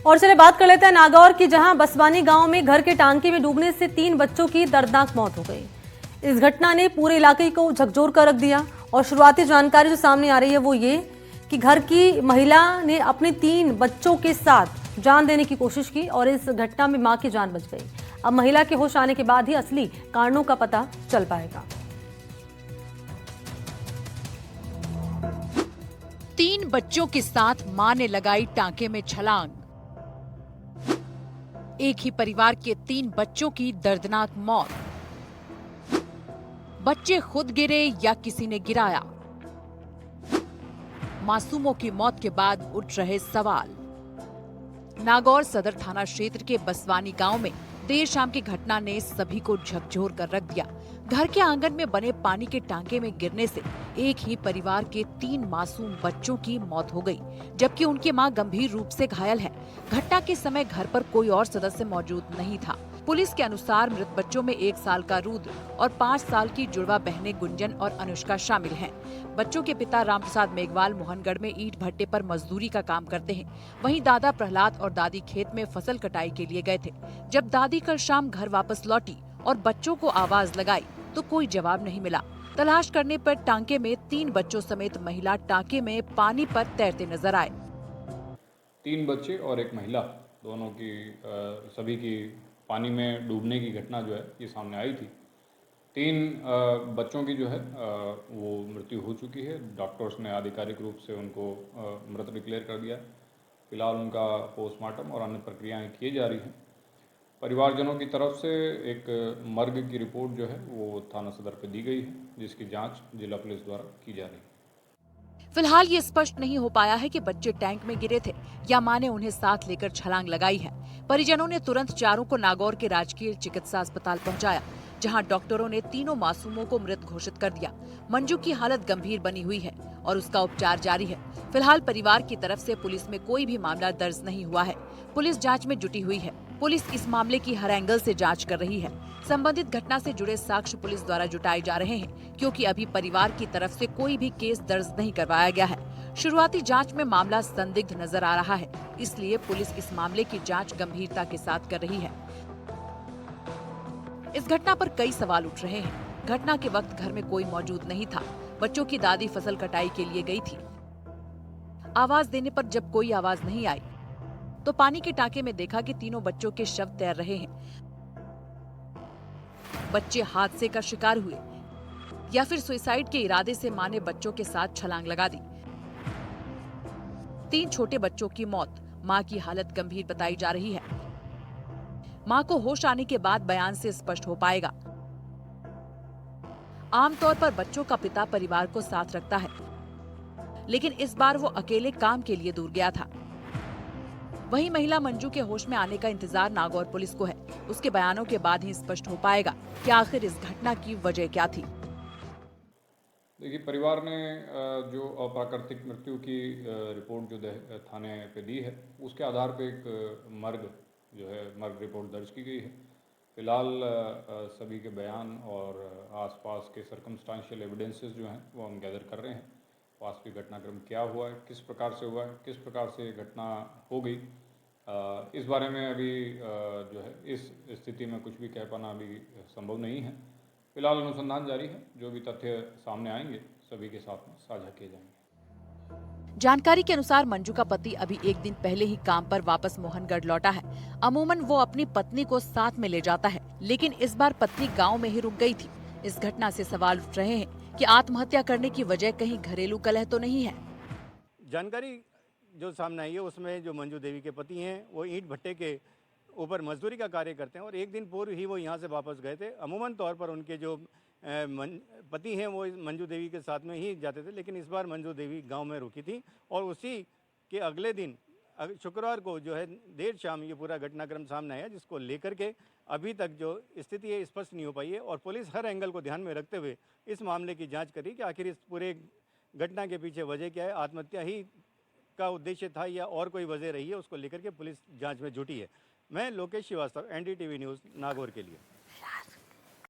और चले बात कर लेते हैं नागौर की, जहां बसवानी गांव में घर के टांके में डूबने से 3 बच्चों की दर्दनाक मौत हो गई। इस घटना ने पूरे इलाके को झकझोर कर रख दिया और शुरुआती जानकारी जो सामने आ रही है वो ये कि घर की महिला ने अपने 3 बच्चों के साथ जान देने की कोशिश की और इस घटना में मां की जान बच गई। अब महिला के होश आने के बाद ही असली कारणों का पता चल पाएगा। 3 बच्चों के साथ मां ने लगाई टांके में छलांग। एक ही परिवार के 3 बच्चों की दर्दनाक मौत। बच्चे खुद गिरे या किसी ने गिराया? मासूमों की मौत के बाद उठ रहे सवाल। नागौर सदर थाना क्षेत्र के बसवानी गांव में देर शाम की घटना ने सभी को झकझोर कर रख दिया। घर के आंगन में बने पानी के टांके में गिरने से एक ही परिवार के 3 मासूम बच्चों की मौत हो गई, जबकि उनकी मां गंभीर रूप से घायल है। घटना के समय घर पर कोई और सदस्य मौजूद नहीं था। पुलिस के अनुसार मृत बच्चों में 1 साल का रुद्र और 5 साल की जुड़वा बहनें गुंजन और अनुष्का शामिल हैं। बच्चों के पिता रामप्रसाद मेघवाल मोहनगढ़ में ईंट भट्टे पर मजदूरी का काम करते हैं। वहीं दादा प्रहलाद और दादी खेत में फसल कटाई के लिए गए थे। जब दादी कल शाम घर वापस लौटी और बच्चों को आवाज लगाई तो कोई जवाब नहीं मिला। तलाश करने पर टांके में 3 बच्चों समेत महिला टांके में पानी पर तैरते नजर आए। 3 बच्चे और एक महिला, दोनों की सभी की पानी में डूबने की घटना जो है ये सामने आई थी। 3 बच्चों की जो है वो मृत्यु हो चुकी है। डॉक्टर्स ने आधिकारिक रूप से उनको मृत डिक्लेयर कर दिया। फिलहाल उनका पोस्टमार्टम और अन्य प्रक्रियाएं की जा रही हैं। परिवारजनों की तरफ से एक मर्ग की रिपोर्ट जो है वो थाना सदर पे दी गई है, जिसकी जांच जिला पुलिस द्वारा की जा रही है। फिलहाल ये स्पष्ट नहीं हो पाया है कि बच्चे टैंक में गिरे थे या मां ने उन्हें साथ लेकर छलांग लगाई है। परिजनों ने तुरंत चारों को नागौर के राजकीय चिकित्सा अस्पताल पहुंचाया, जहां डॉक्टरों ने तीनों मासूमों को मृत घोषित कर दिया। मंजू की हालत गंभीर बनी हुई है और उसका उपचार जारी है। फिलहाल परिवार की तरफ से पुलिस में कोई भी मामला दर्ज नहीं हुआ है। पुलिस जांच में जुटी हुई है। पुलिस इस मामले की हर एंगल से जांच कर रही है। संबंधित घटना से जुड़े साक्ष्य पुलिस द्वारा जुटाए जा रहे हैं, क्योंकि अभी परिवार की तरफ से कोई भी केस दर्ज नहीं करवाया गया है। शुरुआती जांच में मामला संदिग्ध नजर आ रहा है, इसलिए पुलिस इस मामले की जांच गंभीरता के साथ कर रही है। इस घटना पर कई सवाल उठ रहे हैं। घटना के वक्त घर में कोई मौजूद नहीं था। बच्चों की दादी फसल कटाई के लिए गई थी। आवाज देने पर जब कोई आवाज नहीं आई तो पानी के टांके में देखा कि तीनों बच्चों के शव तैर रहे हैं। बच्चे हादसे का शिकार हुए या फिर सुसाइड के इरादे से मां ने बच्चों के साथ छलांग लगा दी। 3 छोटे बच्चों की मौत, मां की हालत गंभीर बताई जा रही है। मां को होश आने के बाद बयान से स्पष्ट हो पाएगा। आमतौर पर बच्चों का पिता परिवार को साथ रखता है, लेकिन इस बार वो अकेले काम के लिए दूर गया था। वहीं महिला मंजू के होश में आने का इंतजार नागौर पुलिस को है। उसके बयानों के बाद ही स्पष्ट हो पाएगा कि आखिर इस घटना की वजह क्या थी। देखिए, परिवार ने जो अप्राकृतिक मृत्यु की रिपोर्ट जो थाने पे दी है, उसके आधार पे एक मर्ग रिपोर्ट दर्ज की गई है। फिलहाल सभी के बयान और आसपास के सर्कमस्टांशियल एविडेंसेस जो हैं वो हम गैदर कर रहे हैं। वास्तविक घटनाक्रम क्या हुआ है, किस प्रकार से हुआ है, किस प्रकार से ये घटना हो गई, इस बारे में अभी जो है इस स्थिति में कुछ भी कह पाना अभी संभव नहीं है। फिलहाल अनुसंधान जारी है। जो भी तथ्य सामने आएंगे सभी के साथ में साझा किए जाएंगे। जानकारी के अनुसार मंजू का पति अभी 1 दिन पहले ही काम पर वापस मोहनगढ़ लौटा है। अमूमन वो अपनी पत्नी को साथ में ले जाता है, लेकिन इस बार पत्नी गांव में ही रुक गई थी। इस घटना से सवाल उठ रहे हैं कि आत्महत्या करने की वजह कहीं घरेलू कलह तो नहीं है। जानकारी जो सामने आई है उसमें जो मंजू देवी के पति हैं वो ईंट भट्टे के ऊपर मजदूरी का कार्य करते हैं और 1 दिन पूर्व ही वो यहाँ से वापस गए थे। अमूमन तौर पर उनके जो पति हैं वो मंजू देवी के साथ में ही जाते थे, लेकिन इस बार मंजू देवी गांव में रुकी थी और उसी के अगले दिन शुक्रवार को जो है देर शाम ये पूरा घटनाक्रम सामने आया, जिसको लेकर के अभी तक जो स्थिति है स्पष्ट नहीं हो पाई है और पुलिस हर एंगल को ध्यान में रखते हुए इस मामले की जाँच करी कि आखिर इस पूरे घटना के पीछे वजह क्या है, आत्महत्या ही का उद्देश्य था या और कोई वजह रही है, उसको लेकर के पुलिस जांच में जुटी है। मैं लोकेश श्रीवास्तव, NDTV न्यूज़ नागौर के लिए।